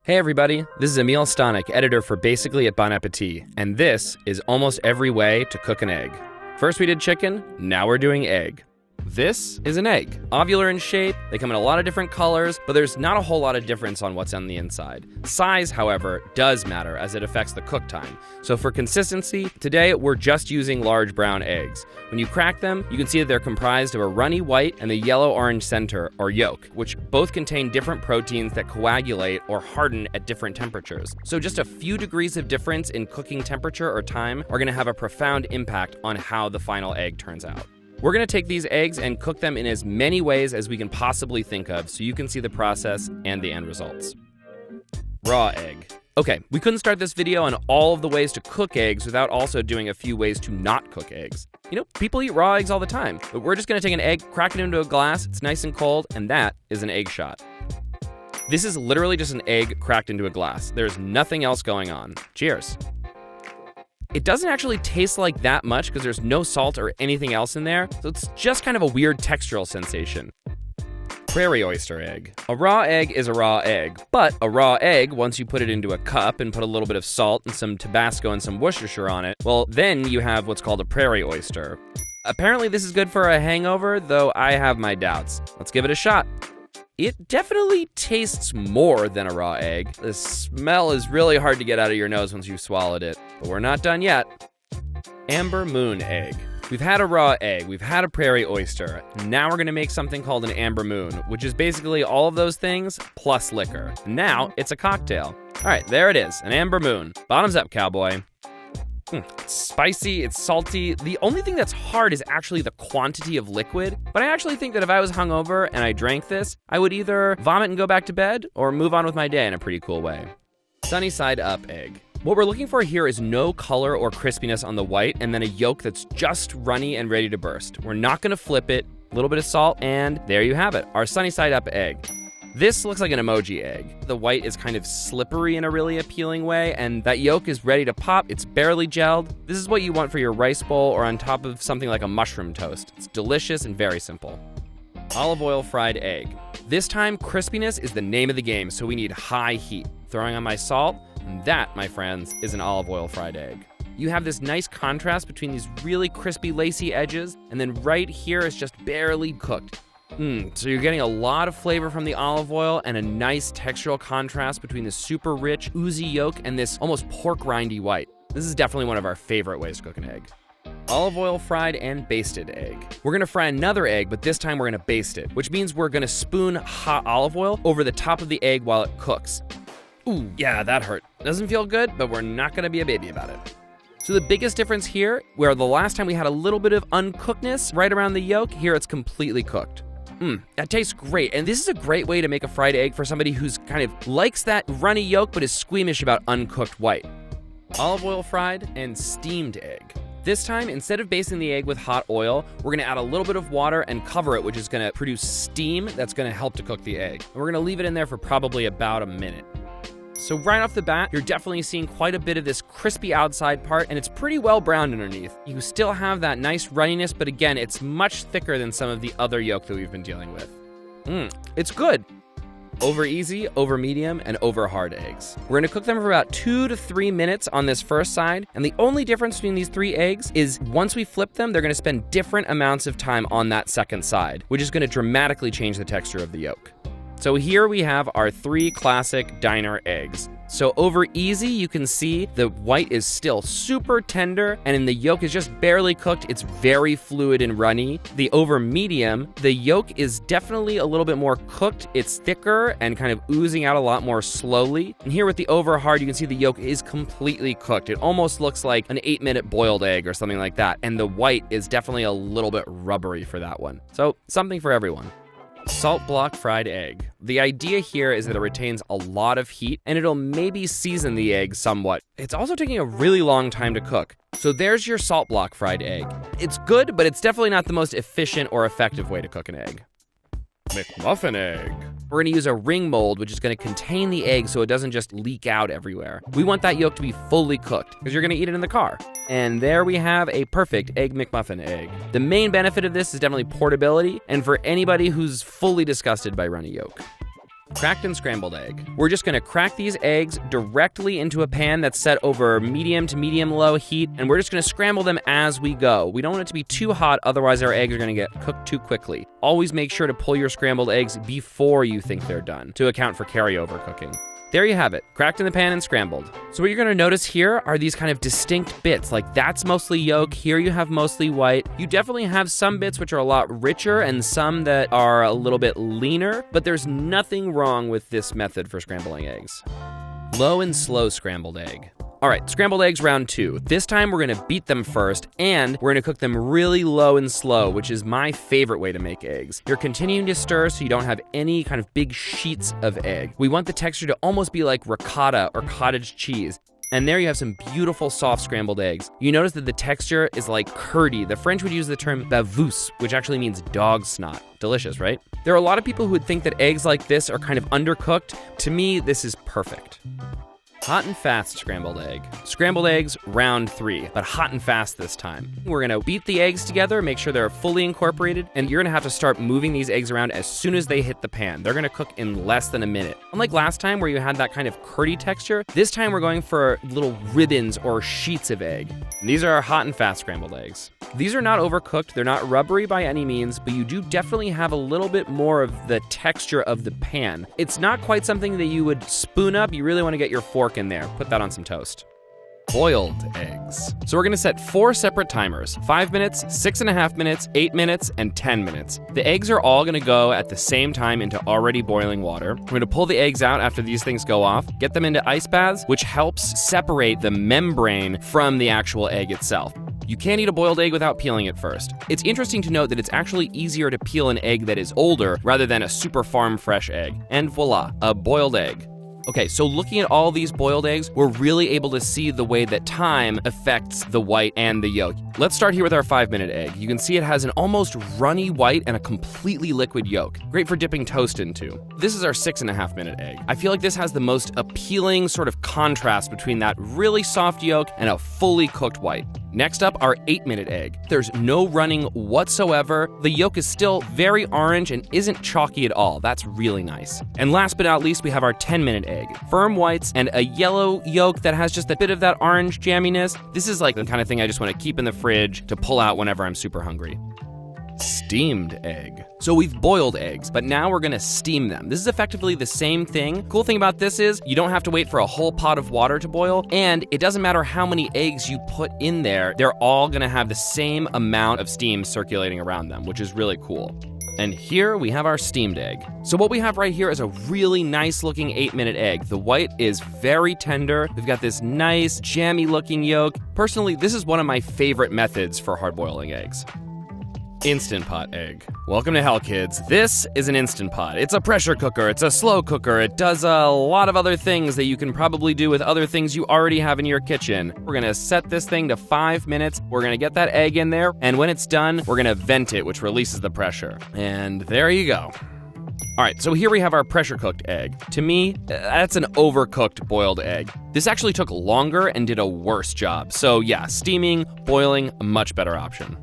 Hey everybody, this is Amiel Stanek, editor for Basically at Bon Appetit, and this is almost every way to cook an egg. First we did chicken, now we're doing egg. This is an egg. Ovular in shape, they come in a lot of different colors, but there's not a whole lot of difference on what's on the inside. Size, however, does matter as it affects the cook time. So for consistency, today we're just using large brown eggs. When you crack them, you can see that they're comprised of a runny white and the yellow-orange center, or yolk, which both contain different proteins that coagulate or harden at different temperatures. So just a few degrees of difference in cooking temperature or time are gonna have a profound impact on how the final egg turns out. We're gonna take these eggs and cook them in as many ways as we can possibly think of so you can see the process and the end results. Raw egg. Okay, we couldn't start this video on all of the ways to cook eggs without also doing a few ways to not cook eggs. You know, people eat raw eggs all the time, but we're just gonna take an egg, crack it into a glass, it's nice and cold, and that is an egg shot. This is literally just an egg cracked into a glass. There's nothing else going on. Cheers. It doesn't actually taste like that much because there's no salt or anything else in there, so it's just kind of a weird textural sensation. Prairie oyster egg. A raw egg is a raw egg, but a raw egg, once you put it into a cup and put a little bit of salt and some Tabasco and some Worcestershire on it, well, then you have what's called a prairie oyster. Apparently this is good for a hangover, though I have my doubts. Let's give it a shot. It definitely tastes more than a raw egg. The smell is really hard to get out of your nose once you've swallowed it, but we're not done yet. Amber moon egg. We've had a raw egg, we've had a prairie oyster. Now we're gonna make something called an amber moon, which is basically all of those things plus liquor. Now it's a cocktail. All right, there it is, an amber moon. Bottoms up, cowboy. It's spicy, it's salty. The only thing that's hard is actually the quantity of liquid, but I actually think that if I was hungover and I drank this, I would either vomit and go back to bed or move on with my day in a pretty cool way. Sunny side up egg. What we're looking for here is no color or crispiness on the white and then a yolk that's just runny and ready to burst. We're not gonna flip it, a little bit of salt, and there you have it, our sunny side up egg. This looks like an emoji egg. The white is kind of slippery in a really appealing way, and that yolk is ready to pop. It's barely gelled. This is what you want for your rice bowl or on top of something like a mushroom toast. It's delicious and very simple. Olive oil fried egg. This time, crispiness is the name of the game, so we need high heat. Throwing on my salt, and that, my friends, is an olive oil fried egg. You have this nice contrast between these really crispy, lacy edges, and then right here is just barely cooked. So you're getting a lot of flavor from the olive oil and a nice textural contrast between the super rich, oozy yolk and this almost pork rindy white. This is definitely one of our favorite ways to cook an egg. Olive oil fried and basted egg. We're gonna fry another egg, but this time we're gonna baste it, which means we're gonna spoon hot olive oil over the top of the egg while it cooks. Ooh, yeah, that hurt. Doesn't feel good, but we're not gonna be a baby about it. So the biggest difference here, where the last time we had a little bit of uncookedness right around the yolk, here it's completely cooked. That tastes great. And this is a great way to make a fried egg for somebody who's kind of likes that runny yolk but is squeamish about uncooked white. Olive oil fried and steamed egg. This time, instead of basting the egg with hot oil, we're gonna add a little bit of water and cover it, which is gonna produce steam that's gonna help to cook the egg. And we're gonna leave it in there for probably about a minute. So right off the bat, you're definitely seeing quite a bit of this crispy outside part, and it's pretty well browned underneath. You still have that nice runniness, but again, it's much thicker than some of the other yolk that we've been dealing with. It's good. Over easy, over medium, and over hard eggs. We're gonna cook them for about 2 to 3 minutes on this first side, and the only difference between these 3 eggs is once we flip them, they're gonna spend different amounts of time on that second side, which is gonna dramatically change the texture of the yolk. So here we have our 3 classic diner eggs. So over easy, you can see the white is still super tender, and in the yolk is just barely cooked. It's very fluid and runny. The over medium, the yolk is definitely a little bit more cooked. It's thicker and kind of oozing out a lot more slowly. And here with the over hard, you can see the yolk is completely cooked. It almost looks like an 8-minute boiled egg or something like that. And the white is definitely a little bit rubbery for that one. So something for everyone. Salt block fried egg. The idea here is that it retains a lot of heat and it'll maybe season the egg somewhat. It's also taking a really long time to cook. So there's your salt block fried egg. It's good, but it's definitely not the most efficient or effective way to cook an egg. McMuffin egg. We're gonna use a ring mold, which is gonna contain the egg so it doesn't just leak out everywhere. We want that yolk to be fully cooked because you're gonna eat it in the car. And there we have a perfect egg McMuffin egg. The main benefit of this is definitely portability, and for anybody who's fully disgusted by runny yolk. Cracked and scrambled egg. We're just gonna crack these eggs directly into a pan that's set over medium to medium-low heat, and we're just gonna scramble them as we go. We don't want it to be too hot, otherwise our eggs are gonna get cooked too quickly. Always make sure to pull your scrambled eggs before you think they're done, to account for carryover cooking. There you have it, cracked in the pan and scrambled. So what you're gonna notice here are these kind of distinct bits, like that's mostly yolk, here you have mostly white. You definitely have some bits which are a lot richer and some that are a little bit leaner, but there's nothing wrong with this method for scrambling eggs. Low and slow scrambled egg. All right, scrambled eggs round 2. This time we're gonna beat them first, and we're gonna cook them really low and slow, which is my favorite way to make eggs. You're continuing to stir so you don't have any kind of big sheets of egg. We want the texture to almost be like ricotta or cottage cheese. And there you have some beautiful soft scrambled eggs. You notice that the texture is like curdy. The French would use the term bavous, which actually means dog snot. Delicious, right? There are a lot of people who would think that eggs like this are kind of undercooked. To me, this is perfect. Hot and fast scrambled egg. Scrambled eggs, round 3, but hot and fast this time. We're gonna beat the eggs together, make sure they're fully incorporated, and you're gonna have to start moving these eggs around as soon as they hit the pan. They're gonna cook in less than a minute. Unlike last time where you had that kind of curdy texture, this time we're going for little ribbons or sheets of egg. And these are our hot and fast scrambled eggs. These are not overcooked, they're not rubbery by any means, but you do definitely have a little bit more of the texture of the pan. It's not quite something that you would spoon up, you really wanna get your fork in there. Put that on some toast. Boiled eggs. So we're gonna set 4 separate timers, 5 minutes, 6.5 minutes, 8 minutes, and 10 minutes. The eggs are all gonna go at the same time into already boiling water. We're gonna pull the eggs out after these things go off, get them into ice baths, which helps separate the membrane from the actual egg itself. You can't eat a boiled egg without peeling it first. It's interesting to note that it's actually easier to peel an egg that is older rather than a super farm fresh egg. And voila, a boiled egg. Okay, so looking at all these boiled eggs, we're really able to see the way that time affects the white and the yolk. Let's start here with our 5-minute egg. You can see it has an almost runny white and a completely liquid yolk. Great for dipping toast into. This is our 6.5-minute egg. I feel like this has the most appealing sort of contrast between that really soft yolk and a fully cooked white. Next up, our 8-minute egg. There's no running whatsoever. The yolk is still very orange and isn't chalky at all. That's really nice. And last but not least, we have our 10-minute egg. Firm whites and a yellow yolk that has just a bit of that orange jamminess. This is like the kind of thing I just want to keep in the fridge to pull out whenever I'm super hungry. Steamed egg. So we've boiled eggs, but now we're gonna steam them. This is effectively the same thing. Cool thing about this is you don't have to wait for a whole pot of water to boil, and it doesn't matter how many eggs you put in there, they're all gonna have the same amount of steam circulating around them, which is really cool. And here we have our steamed egg. So what we have right here is a really nice looking 8-minute egg. The white is very tender. We've got this nice jammy looking yolk. Personally, this is one of my favorite methods for hard boiling eggs. Instant Pot egg. Welcome to hell, kids. This is an Instant Pot. It's a pressure cooker, it's a slow cooker, it does a lot of other things that you can probably do with other things you already have in your kitchen. We're gonna set this thing to 5 minutes, we're gonna get that egg in there, and when it's done, we're gonna vent it, which releases the pressure. And there you go. All right, so here we have our pressure-cooked egg. To me, that's an overcooked boiled egg. This actually took longer and did a worse job. So yeah, steaming, boiling, a much better option.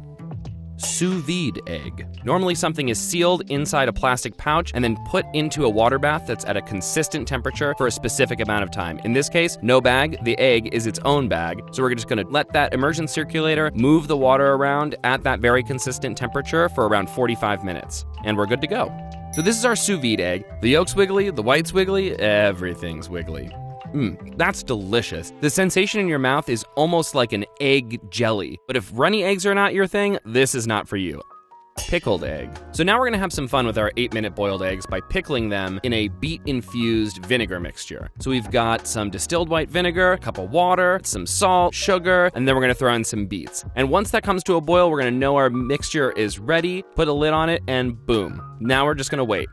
Sous vide egg. Normally something is sealed inside a plastic pouch and then put into a water bath that's at a consistent temperature for a specific amount of time. In this case, no bag, the egg is its own bag. So we're just gonna let that immersion circulator move the water around at that very consistent temperature for around 45 minutes. And we're good to go. So this is our sous vide egg. The yolk's wiggly, the white's wiggly, everything's wiggly. That's delicious. The sensation in your mouth is almost like an egg jelly. But if runny eggs are not your thing, this is not for you. Pickled egg. So now we're gonna have some fun with our 8-minute boiled eggs by pickling them in a beet-infused vinegar mixture. So we've got some distilled white vinegar, a cup of water, some salt, sugar, and then we're gonna throw in some beets. And once that comes to a boil, we're gonna know our mixture is ready, put a lid on it, and boom. Now we're just gonna wait.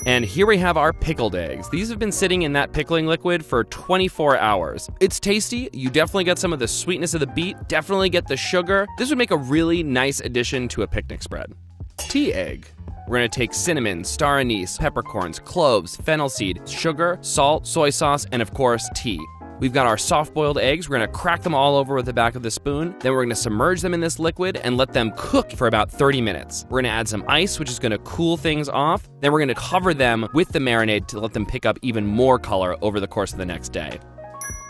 And here we have our pickled eggs. These have been sitting in that pickling liquid for 24 hours. It's tasty. You definitely get some of the sweetness of the beet, definitely get the sugar. This would make a really nice addition to a picnic spread. Tea egg. We're gonna take cinnamon, star anise, peppercorns, cloves, fennel seed, sugar, salt, soy sauce, and of course, tea. We've got our soft-boiled eggs. We're gonna crack them all over with the back of the spoon. Then we're gonna submerge them in this liquid and let them cook for about 30 minutes. We're gonna add some ice, which is gonna cool things off. Then we're gonna cover them with the marinade to let them pick up even more color over the course of the next day.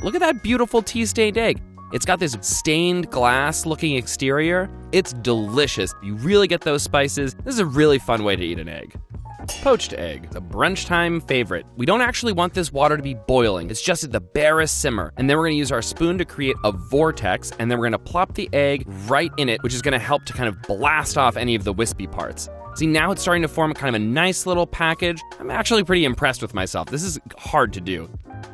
Look at that beautiful tea-stained egg. It's got this stained glass looking exterior. It's delicious. You really get those spices. This is a really fun way to eat an egg. Poached egg, the brunch time favorite. We don't actually want this water to be boiling. It's just at the barest simmer. And then we're gonna use our spoon to create a vortex, and then we're gonna plop the egg right in it, which is gonna help to kind of blast off any of the wispy parts. See, now it's starting to form kind of a nice little package. I'm actually pretty impressed with myself. This is hard to do.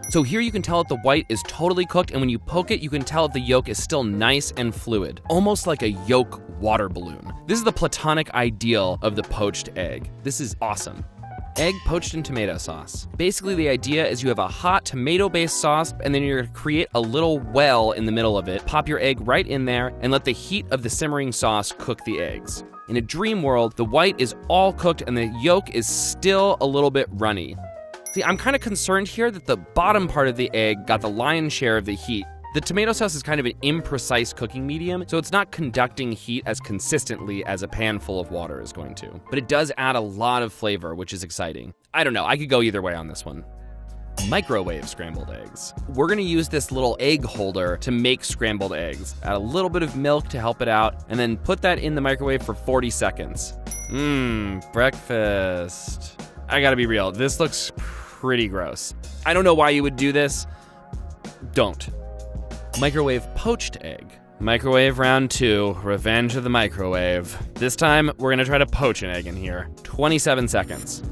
So here you can tell that the white is totally cooked, and when you poke it, you can tell that the yolk is still nice and fluid, almost like a yolk water balloon. This is the platonic ideal of the poached egg. This is awesome. Egg poached in tomato sauce. Basically, the idea is you have a hot tomato-based sauce, and then you're gonna create a little well in the middle of it, pop your egg right in there, and let the heat of the simmering sauce cook the eggs. In a dream world, the white is all cooked and the yolk is still a little bit runny. See, I'm kind of concerned here that the bottom part of the egg got the lion's share of the heat. The tomato sauce is kind of an imprecise cooking medium, so it's not conducting heat as consistently as a pan full of water is going to. But it does add a lot of flavor, which is exciting. I don't know, I could go either way on this one. Microwave scrambled eggs. We're gonna use this little egg holder to make scrambled eggs. Add a little bit of milk to help it out, and then put that in the microwave for 40 seconds. Breakfast. I gotta be real, this looks pretty gross. I don't know why you would do this. Don't. Microwave poached egg. Microwave round 2, revenge of the microwave. This time, we're gonna try to poach an egg in here. 27 seconds.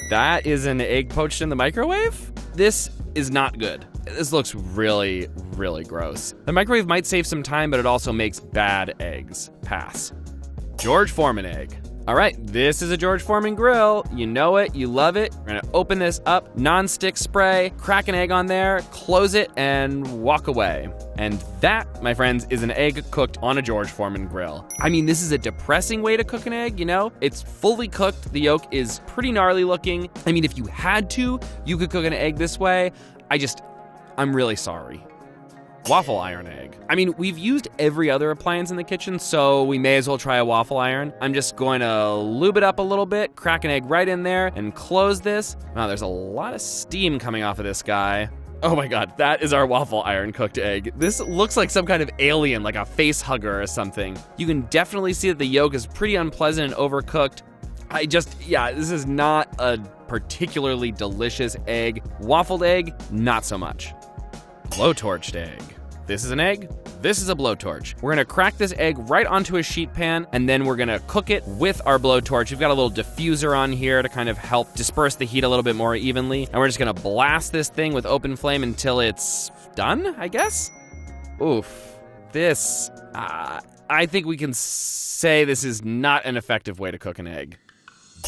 That is an egg poached in the microwave? This is not good. This looks really, really gross. The microwave might save some time, but it also makes bad eggs. Pass. George Foreman egg. All right, this is a George Foreman grill. You know it, you love it. We're gonna open this up, non-stick spray, crack an egg on there, close it, and walk away. And that, my friends, is an egg cooked on a George Foreman grill. I mean, this is a depressing way to cook an egg, you know? It's fully cooked, the yolk is pretty gnarly looking. I mean, if you had to, you could cook an egg this way. I'm really sorry. Waffle iron egg. I mean, we've used every other appliance in the kitchen, so we may as well try a waffle iron. I'm just going to lube it up a little bit, crack an egg right in there, and close this. Wow, there's a lot of steam coming off of this guy. Oh my God, that is our waffle iron cooked egg. This looks like some kind of alien, like a face hugger or something. You can definitely see that the yolk is pretty unpleasant and overcooked. This is not a particularly delicious egg. Waffled egg, not so much. Blowtorched egg. This is an egg, this is a blowtorch. We're gonna crack this egg right onto a sheet pan, and then we're gonna cook it with our blowtorch. We've got a little diffuser on here to kind of help disperse the heat a little bit more evenly. And we're just gonna blast this thing with open flame until it's done, I guess? Oof, this, I think we can say this is not an effective way to cook an egg.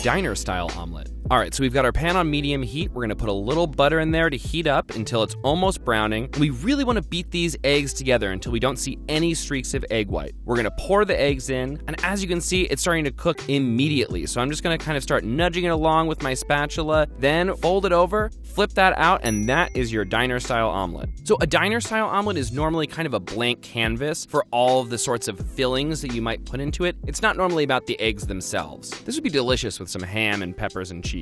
Diner style omelet. All right, so we've got our pan on medium heat. We're gonna put a little butter in there to heat up until it's almost browning. We really wanna beat these eggs together until we don't see any streaks of egg white. We're gonna pour the eggs in, and as you can see, it's starting to cook immediately. So I'm just gonna kind of start nudging it along with my spatula, then fold it over, flip that out, and that is your diner style omelet. So a diner style omelet is normally kind of a blank canvas for all of the sorts of fillings that you might put into it. It's not normally about the eggs themselves. This would be delicious with some ham and peppers and cheese.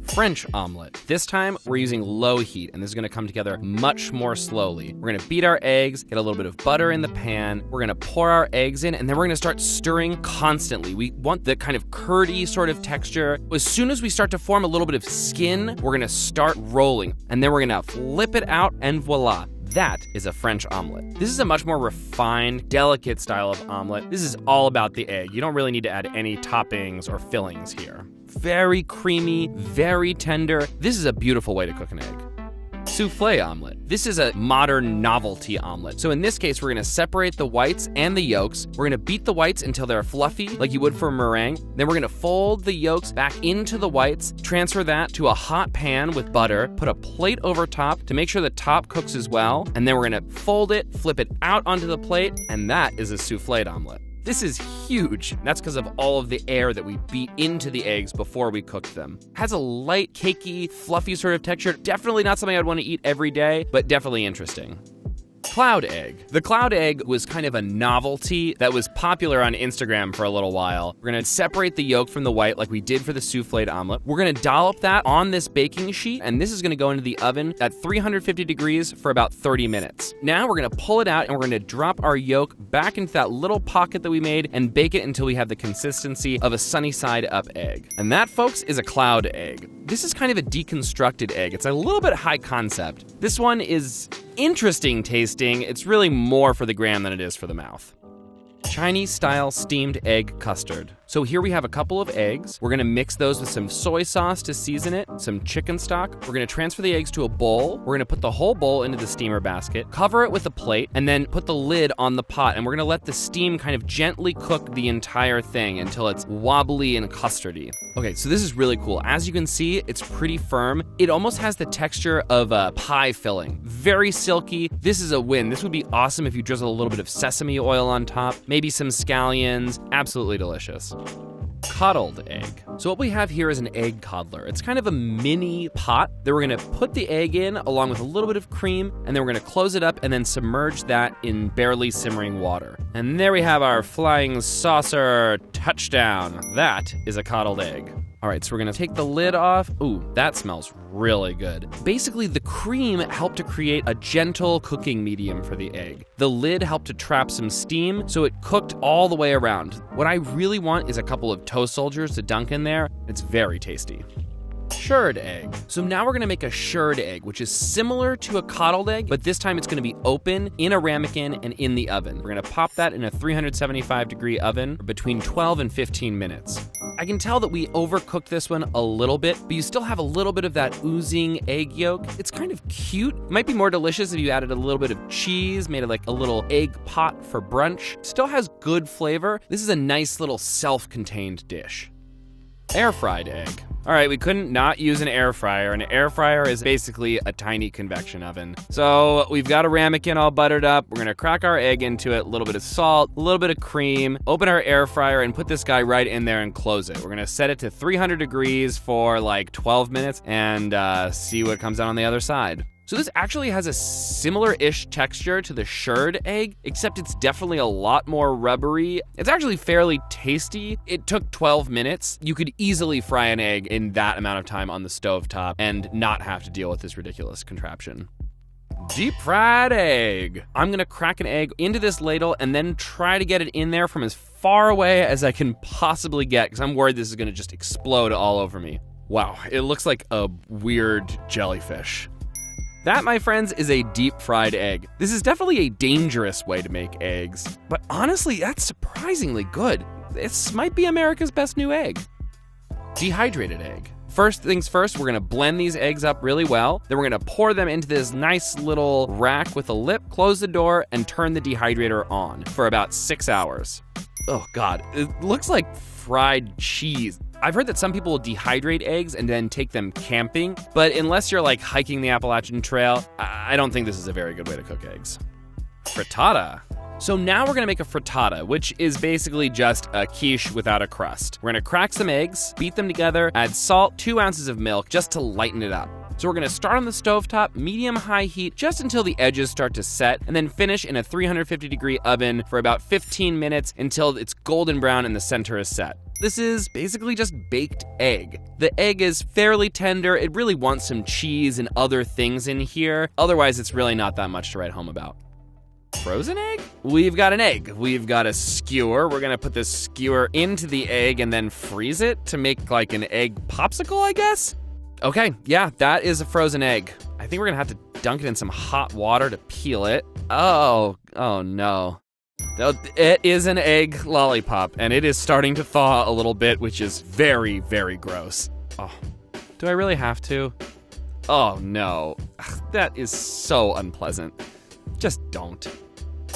French omelet. This time, we're using low heat, and this is gonna come together much more slowly. We're gonna beat our eggs, get a little bit of butter in the pan, we're gonna pour our eggs in, and then we're gonna start stirring constantly. We want the kind of curdy sort of texture. As soon as we start to form a little bit of skin, we're gonna start rolling, and then we're gonna flip it out, and voila. That is a French omelet. This is a much more refined, delicate style of omelet. This is all about the egg. You don't really need to add any toppings or fillings here. Very creamy, very tender. This is a beautiful way to cook an egg. Souffle omelet. This is a modern novelty omelet. So in this case, we're gonna separate the whites and the yolks. We're gonna beat the whites until they're fluffy, like you would for meringue. Then we're gonna fold the yolks back into the whites, transfer that to a hot pan with butter, put a plate over top to make sure the top cooks as well, and then we're gonna fold it, flip it out onto the plate, and that is a souffled omelet. This is huge. That's because of all of the air that we beat into the eggs before we cooked them. Has a light, cakey, fluffy sort of texture. Definitely not something I'd want to eat every day, but definitely interesting. Cloud egg. The cloud egg was kind of a novelty that was popular on Instagram for a little while. We're gonna separate the yolk from the white like we did for the souffled omelet. We're gonna dollop that on this baking sheet, and this is gonna go into the oven at 350 degrees for about 30 minutes. Now we're gonna pull it out and we're gonna drop our yolk back into that little pocket that we made and bake it until we have the consistency of a sunny side up egg. And that, folks, is a cloud egg. This is kind of a deconstructed egg. It's a little bit high concept. This one is interesting tasting. It's really more for the gram than it is for the mouth. Chinese-style steamed egg custard. So here we have a couple of eggs. We're gonna mix those with some soy sauce to season it, some chicken stock. We're gonna transfer the eggs to a bowl. We're gonna put the whole bowl into the steamer basket, cover it with a plate, and then put the lid on the pot. And we're gonna let the steam kind of gently cook the entire thing until it's wobbly and custardy. Okay, so this is really cool. As you can see, it's pretty firm. It almost has the texture of a pie filling. Very silky. This is a win. This would be awesome if you drizzle a little bit of sesame oil on top, maybe some scallions. Absolutely delicious. Coddled egg. So what we have here is an egg coddler. It's kind of a mini pot that we're gonna put the egg in along with a little bit of cream, and then we're gonna close it up and then submerge that in barely simmering water. And there we have our flying saucer touchdown. That is a coddled egg. All right, so we're gonna take the lid off. Ooh, that smells really good. Basically, the cream helped to create a gentle cooking medium for the egg. The lid helped to trap some steam, so it cooked all the way around. What I really want is a couple of toast soldiers to dunk in there. It's very tasty. Shirred egg. So now we're gonna make a shirred egg, which is similar to a coddled egg, but this time it's gonna be open in a ramekin and in the oven. We're gonna pop that in a 375-degree oven for between 12 and 15 minutes. I can tell that we overcooked this one a little bit, but you still have a little bit of that oozing egg yolk. It's kind of cute. It might be more delicious if you added a little bit of cheese, made it like a little egg pot for brunch. Still has good flavor. This is a nice little self-contained dish. Air fried egg. All right, we couldn't not use an air fryer. An air fryer is basically a tiny convection oven. So we've got a ramekin all buttered up. We're gonna crack our egg into it, a little bit of salt, a little bit of cream, open our air fryer and put this guy right in there and close it. We're gonna set it to 300 degrees for like 12 minutes and see what comes out on the other side. So this actually has a similar-ish texture to the shirred egg, except it's definitely a lot more rubbery. It's actually fairly tasty. It took 12 minutes. You could easily fry an egg in that amount of time on the stovetop and not have to deal with this ridiculous contraption. Deep fried egg. I'm gonna crack an egg into this ladle and then try to get it in there from as far away as I can possibly get, because I'm worried this is gonna just explode all over me. Wow, it looks like a weird jellyfish. That, my friends, is a deep fried egg. This is definitely a dangerous way to make eggs, but honestly, that's surprisingly good. This might be America's best new egg. Dehydrated egg. First things first, we're gonna blend these eggs up really well. Then we're gonna pour them into this nice little rack with a lip, close the door, and turn the dehydrator on for about 6 hours. Oh God, it looks like fried cheese. I've heard that some people will dehydrate eggs and then take them camping, but unless you're like hiking the Appalachian Trail, I don't think this is a very good way to cook eggs. Frittata. So now we're gonna make a frittata, which is basically just a quiche without a crust. We're gonna crack some eggs, beat them together, add salt, 2 ounces of milk just to lighten it up. So we're gonna start on the stovetop, medium-high heat, just until the edges start to set, and then finish in a 350-degree oven for about 15 minutes until it's golden brown and the center is set. This is basically just baked egg. The egg is fairly tender. It really wants some cheese and other things in here. Otherwise, it's really not that much to write home about. Frozen egg? We've got an egg. We've got a skewer. We're gonna put this skewer into the egg and then freeze it to make like an egg popsicle, I guess? Okay, yeah, that is a frozen egg. I think we're gonna have to dunk it in some hot water to peel it. Oh no. It is an egg lollipop, and it is starting to thaw a little bit, which is very, very gross. Oh, do I really have to? Oh no, that is so unpleasant. Just don't.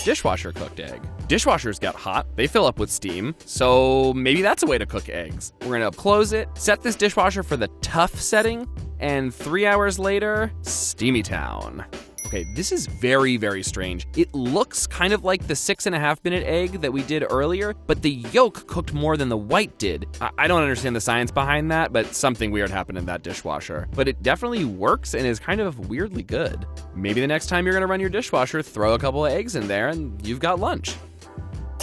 Dishwasher cooked egg. Dishwashers get hot, they fill up with steam, so maybe that's a way to cook eggs. We're gonna close it, set this dishwasher for the tough setting, and 3 hours later, Steamy Town. Okay, this is very, very strange. It looks kind of like the 6.5-minute egg that we did earlier, but the yolk cooked more than the white did. I don't understand the science behind that, but something weird happened in that dishwasher. But it definitely works and is kind of weirdly good. Maybe the next time you're gonna run your dishwasher, throw a couple of eggs in there and you've got lunch.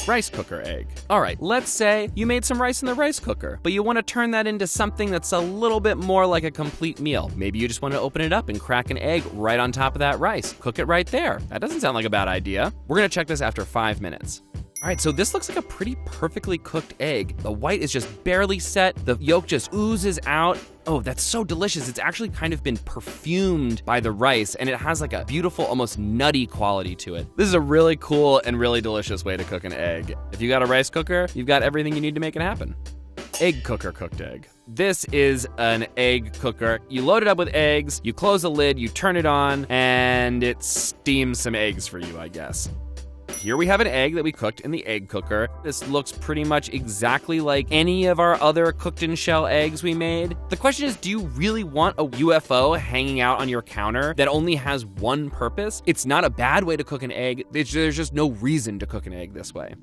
Rice cooker egg. All right, let's say you made some rice in the rice cooker, but you want to turn that into something that's a little bit more like a complete meal. Maybe you just want to open it up and crack an egg right on top of that rice. Cook it right there. That doesn't sound like a bad idea. We're gonna check this after 5 minutes. All right, so this looks like a pretty perfectly cooked egg. The white is just barely set. The yolk just oozes out. Oh, that's so delicious. It's actually kind of been perfumed by the rice, and it has like a beautiful, almost nutty quality to it. This is a really cool and really delicious way to cook an egg. If you got a rice cooker, you've got everything you need to make it happen. Egg cooker cooked egg. This is an egg cooker. You load it up with eggs, you close the lid, you turn it on, and it steams some eggs for you, I guess. Here we have an egg that we cooked in the egg cooker. This looks pretty much exactly like any of our other cooked in shell eggs we made. The question is, do you really want a UFO hanging out on your counter that only has one purpose? It's not a bad way to cook an egg. There's just no reason to cook an egg this way.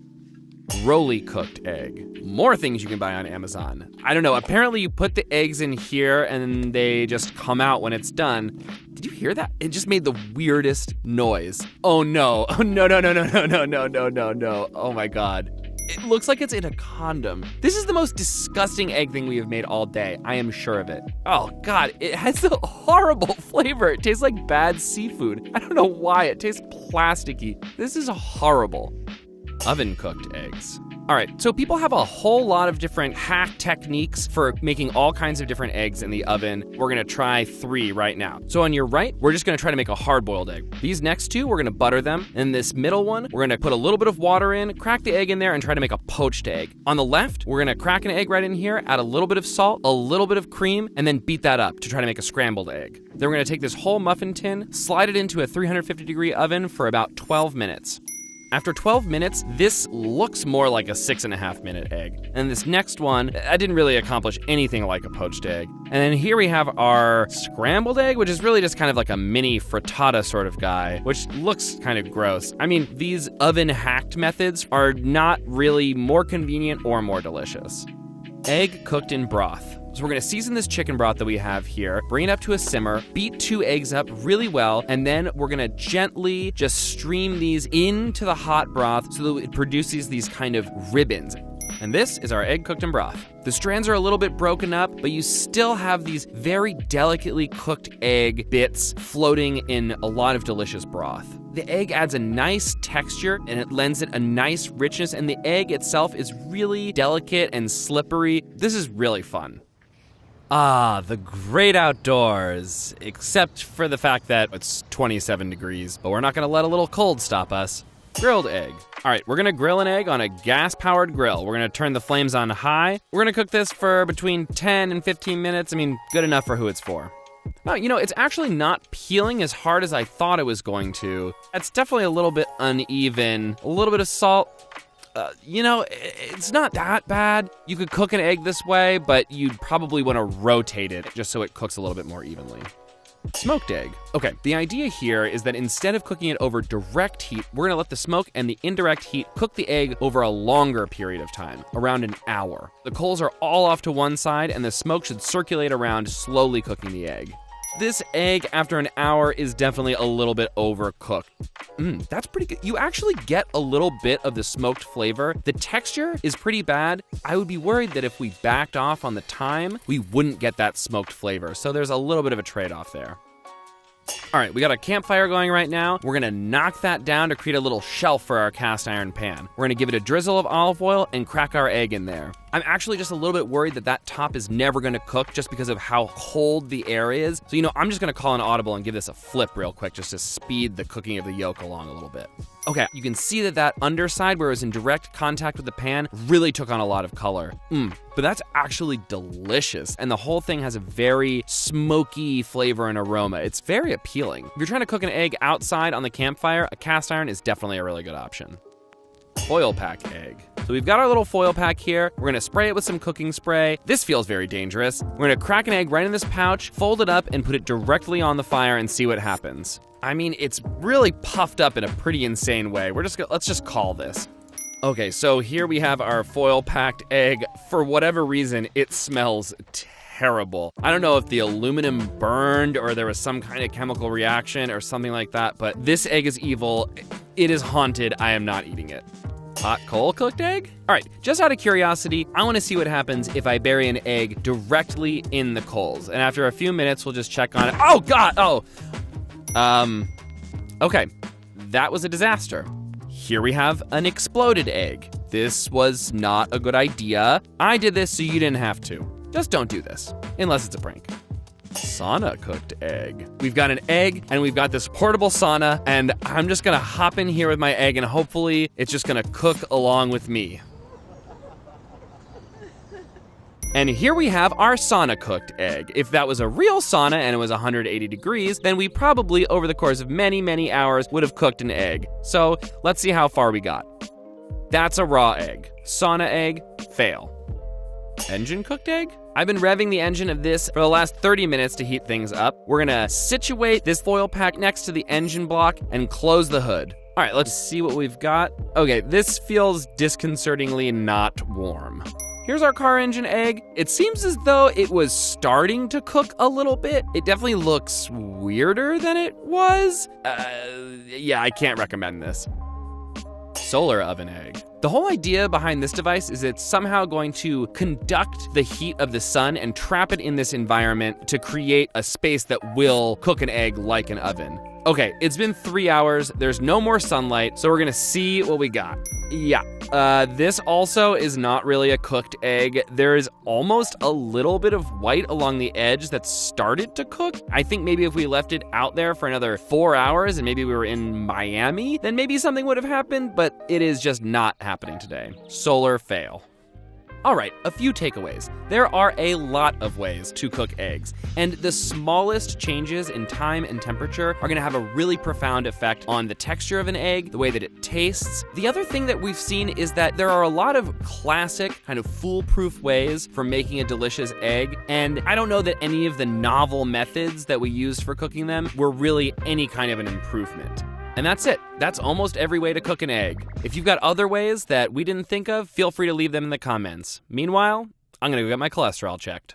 Rolly cooked egg. More things you can buy on Amazon. I don't know, apparently you put the eggs in here and they just come out when it's done. Did you hear that? It just made the weirdest noise. Oh no, oh no. Oh my God. It looks like it's in a condom. This is the most disgusting egg thing we have made all day. I am sure of it. Oh God, it has a horrible flavor. It tastes like bad seafood. I don't know why, it tastes plasticky. This is horrible. Oven cooked eggs. All right, so people have a whole lot of different hack techniques for making all kinds of different eggs in the oven. We're gonna try 3 right now. So on your right, we're just gonna try to make a hard-boiled egg. These next 2, we're gonna butter them. And this middle one, we're gonna put a little bit of water in, crack the egg in there, and try to make a poached egg. On the left, we're gonna crack an egg right in here, add a little bit of salt, a little bit of cream, and then beat that up to try to make a scrambled egg. Then we're gonna take this whole muffin tin, slide it into a 350-degree oven for about 12 minutes. After 12 minutes, this looks more like a 6.5-minute egg. And this next one, I didn't really accomplish anything like a poached egg. And then here we have our scrambled egg, which is really just kind of like a mini frittata sort of guy, which looks kind of gross. I mean, these oven hacked methods are not really more convenient or more delicious. Egg cooked in broth. So we're gonna season this chicken broth that we have here, bring it up to a simmer, beat 2 eggs up really well, and then we're gonna gently just stream these into the hot broth so that it produces these kind of ribbons. And this is our egg cooked in broth. The strands are a little bit broken up, but you still have these very delicately cooked egg bits floating in a lot of delicious broth. The egg adds a nice texture and it lends it a nice richness, and the egg itself is really delicate and slippery. This is really fun. Ah, the great outdoors, except for the fact that it's 27 degrees, but we're not gonna let a little cold stop us. Grilled egg. All right, we're gonna grill an egg on a gas-powered grill. We're gonna turn the flames on high. We're gonna cook this for between 10 and 15 minutes. I mean, good enough for who it's for. Now, you know, it's actually not peeling as hard as I thought it was going to. It's definitely a little bit uneven, a little bit of salt. It's not that bad. You could cook an egg this way, but you'd probably want to rotate it just so it cooks a little bit more evenly. Smoked egg. Okay, the idea here is that instead of cooking it over direct heat, we're gonna let the smoke and the indirect heat cook the egg over a longer period of time, around an hour. The coals are all off to one side and the smoke should circulate around, slowly cooking the egg. This egg, after an hour, is definitely a little bit overcooked. That's pretty good. You actually get a little bit of the smoked flavor. The texture is pretty bad. I would be worried that if we backed off on the time, we wouldn't get that smoked flavor. So there's a little bit of a trade-off there. All right, we got a campfire going right now. We're gonna knock that down to create a little shelf for our cast iron pan. We're gonna give it a drizzle of olive oil and crack our egg in there. I'm actually just a little bit worried that that top is never gonna cook just because of how cold the air is. So, I'm just gonna call an audible and give this a flip real quick just to speed the cooking of the yolk along a little bit. Okay, you can see that underside where it was in direct contact with the pan really took on a lot of color. But that's actually delicious. And the whole thing has a very smoky flavor and aroma. It's very appealing. If you're trying to cook an egg outside on the campfire, a cast iron is definitely a really good option. Foil pack egg. So we've got our little foil pack here. We're gonna spray it with some cooking spray. This feels very dangerous. We're gonna crack an egg right in this pouch, fold it up, and put it directly on the fire and see what happens. I mean, it's really puffed up in a pretty insane way. Let's just call this. Okay, so here we have our foil-packed egg. For whatever reason, it smells terrible. I don't know if the aluminum burned or there was some kind of chemical reaction or something like that, but this egg is evil. It is haunted. I am not eating it. Hot coal cooked egg? All right, just out of curiosity, I want to see what happens if I bury an egg directly in the coals. And after a few minutes, we'll just check on it. Oh, God! Oh! Okay, that was a disaster. Here we have an exploded egg. This was not a good idea. I did this so you didn't have to. Just don't do this, unless it's a prank. Sauna cooked egg. We've got an egg and we've got this portable sauna, and I'm just gonna hop in here with my egg and hopefully it's just gonna cook along with me. And here we have our sauna cooked egg. If that was a real sauna and it was 180 degrees, then we probably, over the course of many, many hours, would have cooked an egg. So let's see how far we got. That's a raw egg. Sauna egg, fail. Engine cooked egg? I've been revving the engine of this for the last 30 minutes to heat things up. We're gonna situate this foil pack next to the engine block and close the hood. All right, let's see what we've got. Okay, this feels disconcertingly not warm. Here's our car engine egg. It seems as though it was starting to cook a little bit. It definitely looks weirder than it was. Yeah, I can't recommend this. Solar oven egg. The whole idea behind this device is it's somehow going to conduct the heat of the sun and trap it in this environment to create a space that will cook an egg like an oven. Okay, it's been 3 hours, there's no more sunlight, so we're gonna see what we got. Yeah, this also is not really a cooked egg. There's almost a little bit of white along the edge that started to cook. I think maybe if we left it out there for another 4 hours and maybe we were in Miami, then maybe something would have happened, but it is just not happening today. Solar fail. All right, a few takeaways. There are a lot of ways to cook eggs, and the smallest changes in time and temperature are gonna have a really profound effect on the texture of an egg, the way that it tastes. The other thing that we've seen is that there are a lot of classic, kind of foolproof ways for making a delicious egg, and I don't know that any of the novel methods that we used for cooking them were really any kind of an improvement. And that's it. That's almost every way to cook an egg. If you've got other ways that we didn't think of, feel free to leave them in the comments. Meanwhile, I'm gonna go get my cholesterol checked.